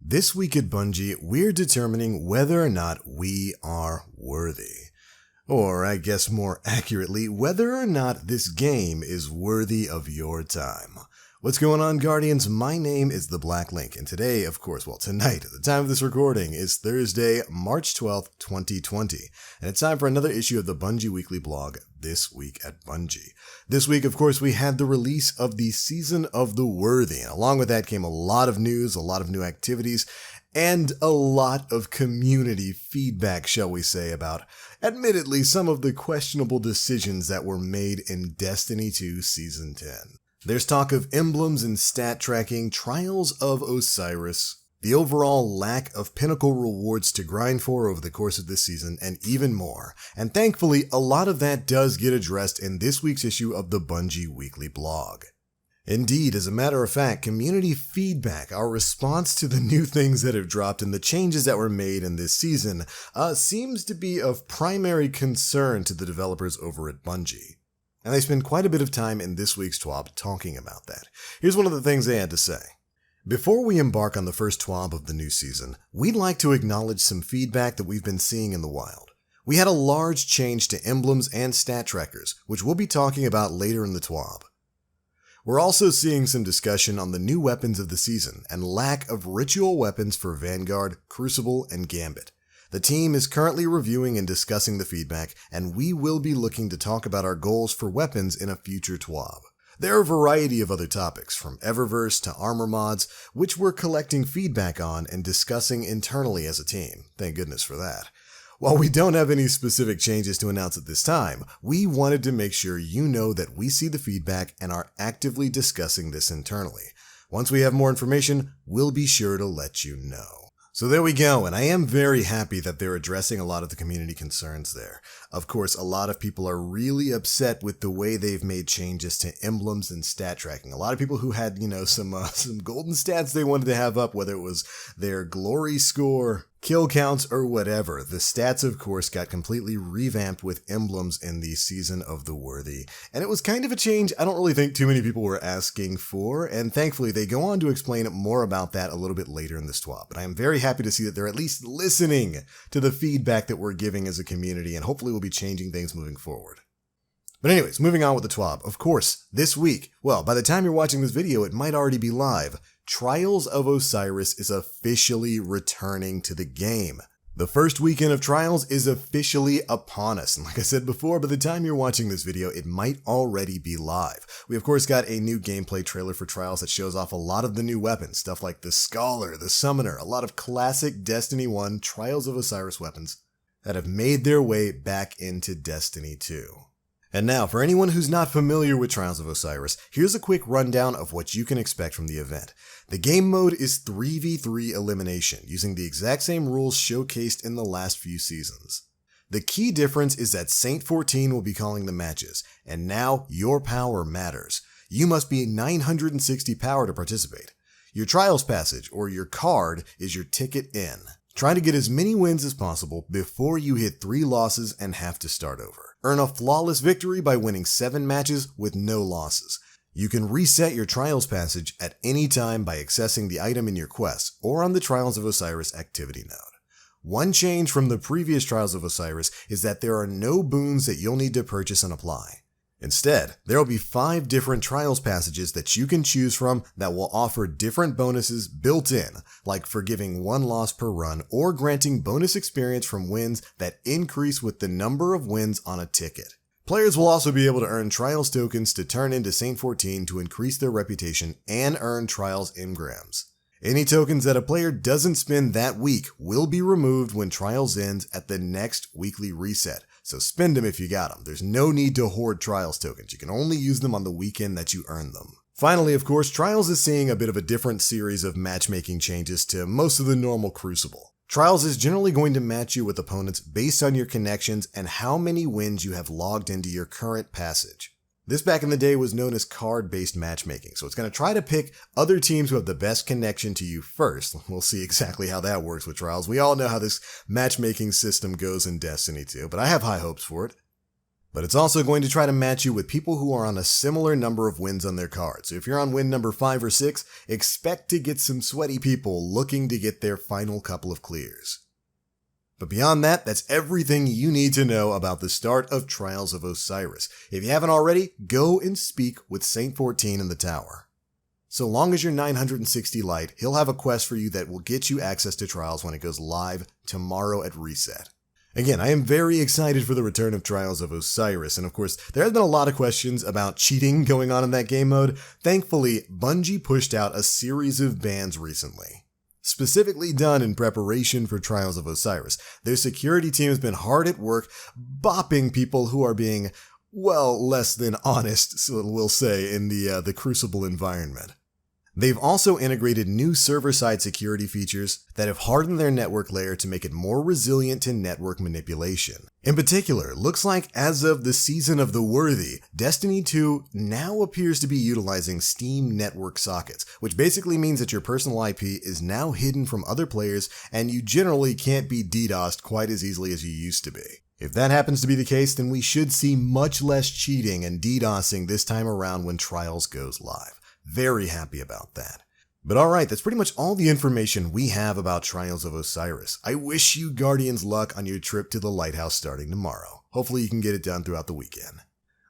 This week at Bungie, we're determining whether or not we are worthy. Or, I guess more accurately, whether or not this game is worthy of your time. What's going on, Guardians? My name is The Black Link, and today, of course, tonight, at the time of this recording, is Thursday, March 12th, 2020, and it's time for another issue of the Bungie Weekly blog, This Week at Bungie. This week, of course, we had the release of the Season of the Worthy, and along with that came a lot of news, a lot of new activities, and a lot of community feedback, shall we say, about, admittedly, some of the questionable decisions that were made in Destiny 2 Season 10. There's talk of emblems and stat tracking, trials of Osiris, the overall lack of pinnacle rewards to grind for over the course of this season, and even more. And thankfully, a lot of that does get addressed in this week's issue of the Bungie Weekly blog. Indeed, as a matter of fact, community feedback, our response to the new things that have dropped and the changes that were made in this season, seems to be of primary concern to the developers over at Bungie. And they spend quite a bit of time in this week's TWAB talking about that. Here's one of the things they had to say. Before we embark on the first TWAB of the new season, we'd like to acknowledge some feedback that we've been seeing in the wild. We had a large change to emblems and stat trackers, which we'll be talking about later in the TWAB. We're also seeing some discussion on the new weapons of the season and lack of ritual weapons for Vanguard, Crucible, and Gambit. The team is currently reviewing and discussing the feedback, and we will be looking to talk about our goals for weapons in a future TWAB. There are a variety of other topics, from Eververse to armor mods, which we're collecting feedback on and discussing internally as a team. Thank goodness for that. While we don't have any specific changes to announce at this time, we wanted to make sure you know that we see the feedback and are actively discussing this internally. Once we have more information, we'll be sure to let you know. So there we go, and I am very happy that they're addressing a lot of the community concerns there. Of course, a lot of people are really upset with the way they've made changes to emblems and stat tracking. A lot of people who had, some golden stats they wanted to have up, whether it was their glory score, kill counts, or whatever. The stats, of course, got completely revamped with emblems in the Season of the Worthy. And it was kind of a change I don't really think too many people were asking for, and thankfully they go on to explain more about that a little bit later in this TWAB. But I am very happy to see that they're at least listening to the feedback that we're giving as a community, and hopefully we'll be changing things moving forward. But anyways, moving on with the TWAB. Of course, this week, well, by the time you're watching this video, it might already be live. Trials of Osiris is officially returning to the game. The first weekend of Trials is officially upon us, and like I said before, by the time you're watching this video, it might already be live. We of course got a new gameplay trailer for Trials that shows off a lot of the new weapons, stuff like the Scholar, the Summoner, a lot of classic Destiny 1 Trials of Osiris weapons that have made their way back into Destiny 2. And now, for anyone who's not familiar with Trials of Osiris, here's a quick rundown of what you can expect from the event. The game mode is 3v3 elimination, using the exact same rules showcased in the last few seasons. The key difference is that Saint 14 will be calling the matches, and now your power matters. You must be 960 power to participate. Your Trials passage, or your card, is your ticket in. Try to get as many wins as possible before you hit 3 losses and have to start over. Earn a flawless victory by winning 7 matches with no losses. You can reset your Trials passage at any time by accessing the item in your quest or on the Trials of Osiris activity node. One change from the previous Trials of Osiris is that there are no boons that you'll need to purchase and apply. Instead, there will be 5 different Trials passages that you can choose from that will offer different bonuses built in, like forgiving 1 loss per run or granting bonus experience from wins that increase with the number of wins on a ticket. Players will also be able to earn Trials tokens to turn into Saint 14 to increase their reputation and earn Trials engrams. Any tokens that a player doesn't spend that week will be removed when Trials ends at the next weekly reset. So spend them if you got them. There's no need to hoard Trials tokens. You can only use them on the weekend that you earn them. Finally, of course, Trials is seeing a bit of a different series of matchmaking changes to most of the normal Crucible. Trials is generally going to match you with opponents based on your connections and how many wins you have logged into your current passage. This back in the day was known as card-based matchmaking, so it's going to try to pick other teams who have the best connection to you first. We'll see exactly how that works with Trials. We all know how this matchmaking system goes in Destiny 2, but I have high hopes for it. But it's also going to try to match you with people who are on a similar number of wins on their card. So if you're on win number 5 or 6, expect to get some sweaty people looking to get their final couple of clears. But beyond that, that's everything you need to know about the start of Trials of Osiris. If you haven't already, go and speak with Saint 14 in the tower. So long as you're 960 light, he'll have a quest for you that will get you access to Trials when it goes live tomorrow at reset. Again, I am very excited for the return of Trials of Osiris, and of course, there have been a lot of questions about cheating going on in that game mode. Thankfully, Bungie pushed out a series of bans recently, specifically done in preparation for Trials of Osiris. Their security team has been hard at work bopping people who are being, well, less than honest, so we'll say, in the Crucible environment. They've also integrated new server-side security features that have hardened their network layer to make it more resilient to network manipulation. In particular, looks like as of the Season of the Worthy, Destiny 2 now appears to be utilizing Steam network sockets, which basically means that your personal IP is now hidden from other players and you generally can't be DDoSed quite as easily as you used to be. If that happens to be the case, then we should see much less cheating and DDoSing this time around when Trials goes live. Very happy about that. But alright, that's pretty much all the information we have about Trials of Osiris. I wish you Guardians luck on your trip to the lighthouse starting tomorrow. Hopefully you can get it done throughout the weekend.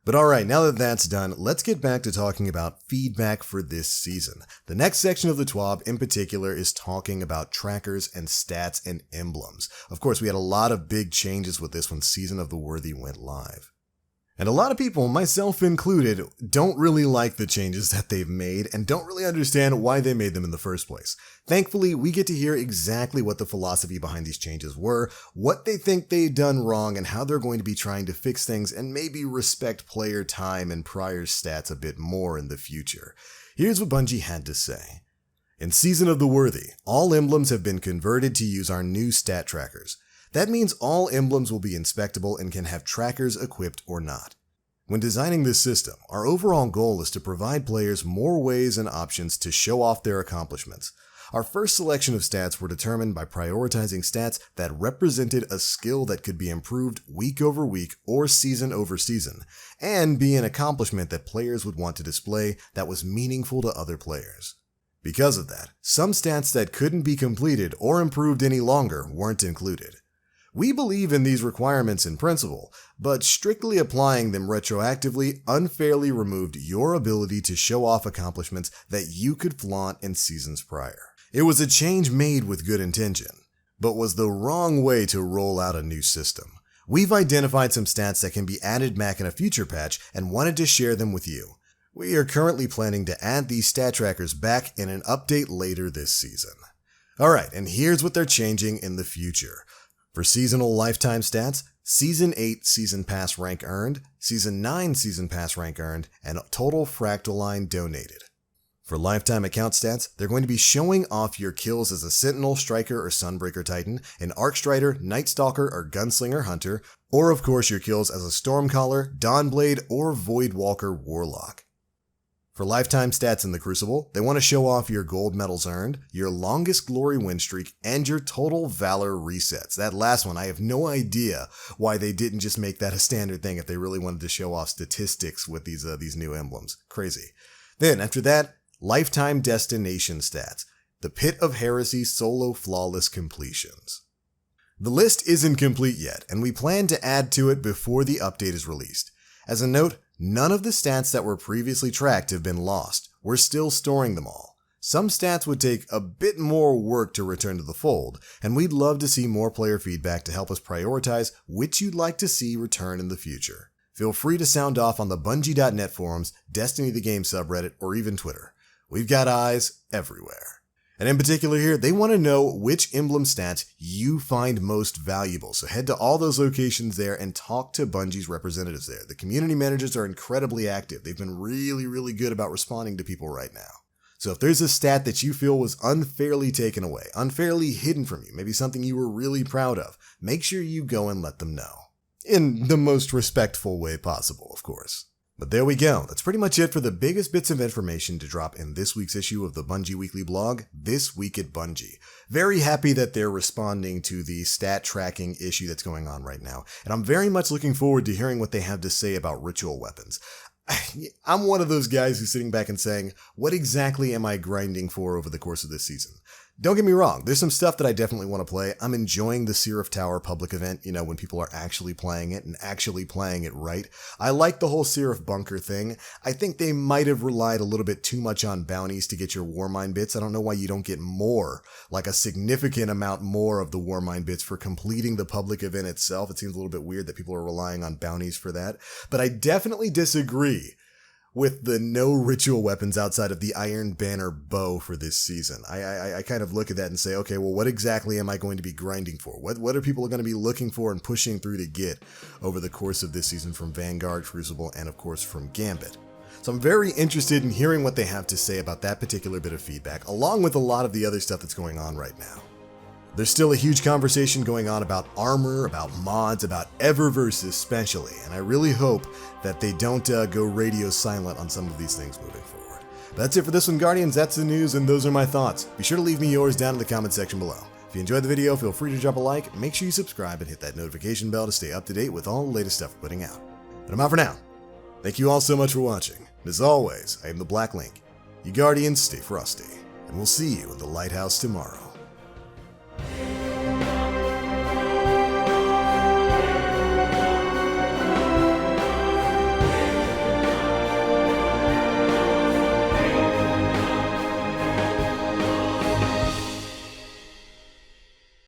But alright, now that that's done, let's get back to talking about feedback for this season. The next section of the TWAB in particular is talking about trackers and stats and emblems. Of course, we had a lot of big changes with this when Season of the Worthy went live. And a lot of people, myself included, don't really like the changes that they've made and don't really understand why they made them in the first place. Thankfully, we get to hear exactly what the philosophy behind these changes were, what they think they've done wrong, and how they're going to be trying to fix things and maybe respect player time and prior stats a bit more in the future. Here's what Bungie had to say. In Season of the Worthy, all emblems have been converted to use our new stat trackers. That means all emblems will be inspectable and can have trackers equipped or not. When designing this system, our overall goal is to provide players more ways and options to show off their accomplishments. Our first selection of stats were determined by prioritizing stats that represented a skill that could be improved week over week or season over season, and be an accomplishment that players would want to display that was meaningful to other players. Because of that, some stats that couldn't be completed or improved any longer weren't included. We believe in these requirements in principle, but strictly applying them retroactively unfairly removed your ability to show off accomplishments that you could flaunt in seasons prior. It was a change made with good intention, but was the wrong way to roll out a new system. We've identified some stats that can be added back in a future patch and wanted to share them with you. We are currently planning to add these stat trackers back in an update later this season. Alright, and here's what they're changing in the future. For seasonal lifetime stats, Season 8 Season Pass rank earned, Season 9 Season Pass rank earned, and total fractal line donated. For lifetime account stats, they're going to be showing off your kills as a Sentinel, Striker, or Sunbreaker Titan, an Arcstrider, Night Stalker, or Gunslinger Hunter, or of course your kills as a Stormcaller, Dawnblade, or Voidwalker Warlock. For lifetime stats in the Crucible, they want to show off your gold medals earned, your longest glory win streak, and your total valor resets. That last one, I have no idea why they didn't just make that a standard thing if they really wanted to show off statistics with these new emblems. Crazy. Then, after that, lifetime destination stats. The Pit of Heresy solo flawless completions. The list isn't complete yet, and we plan to add to it before the update is released. As a note, none of the stats that were previously tracked have been lost. We're still storing them all. Some stats would take a bit more work to return to the fold, and we'd love to see more player feedback to help us prioritize which you'd like to see return in the future. Feel free to sound off on the Bungie.net forums, Destiny the Game subreddit, or even Twitter. We've got eyes everywhere. And in particular here, they want to know which emblem stats you find most valuable. So head to all those locations there and talk to Bungie's representatives there. The community managers are incredibly active. They've been really good about responding to people right now. So if there's a stat that you feel was unfairly taken away, unfairly hidden from you, maybe something you were really proud of, make sure you go and let them know. In the most respectful way possible, of course. But there we go. That's pretty much it for the biggest bits of information to drop in this week's issue of the Bungie Weekly blog, This Week at Bungie. Very happy that they're responding to the stat tracking issue that's going on right now, and I'm very much looking forward to hearing what they have to say about ritual weapons. I'm one of those guys who's sitting back and saying, what exactly am I grinding for over the course of this season? Don't get me wrong, there's some stuff that I definitely want to play. I'm enjoying the Seraph Tower public event, when people are actually playing it and actually playing it right. I like the whole Seraph Bunker thing. I think they might have relied a little bit too much on bounties to get your Warmind bits. I don't know why you don't get more, like a significant amount more of the Warmind bits for completing the public event itself. It seems a little bit weird that people are relying on bounties for that. But I definitely disagree with the no ritual weapons outside of the Iron Banner bow for this season. I kind of look at that and say, okay, well, what exactly am I going to be grinding for? What are people going to be looking for and pushing through to get over the course of this season from Vanguard, Crucible, and of course from Gambit? So I'm very interested in hearing what they have to say about that particular bit of feedback, along with a lot of the other stuff that's going on right now. There's still a huge conversation going on about armor, about mods, about Eververse especially, and I really hope that they don't go radio silent on some of these things moving forward. But that's it for this one, Guardians. That's the news, and those are my thoughts. Be sure to leave me yours down in the comment section below. If you enjoyed the video, feel free to drop a like, make sure you subscribe, and hit that notification bell to stay up to date with all the latest stuff we're putting out. But I'm out for now. Thank you all so much for watching, and as always, I am the Black Link. You Guardians, stay frosty, and we'll see you in the Lighthouse tomorrow.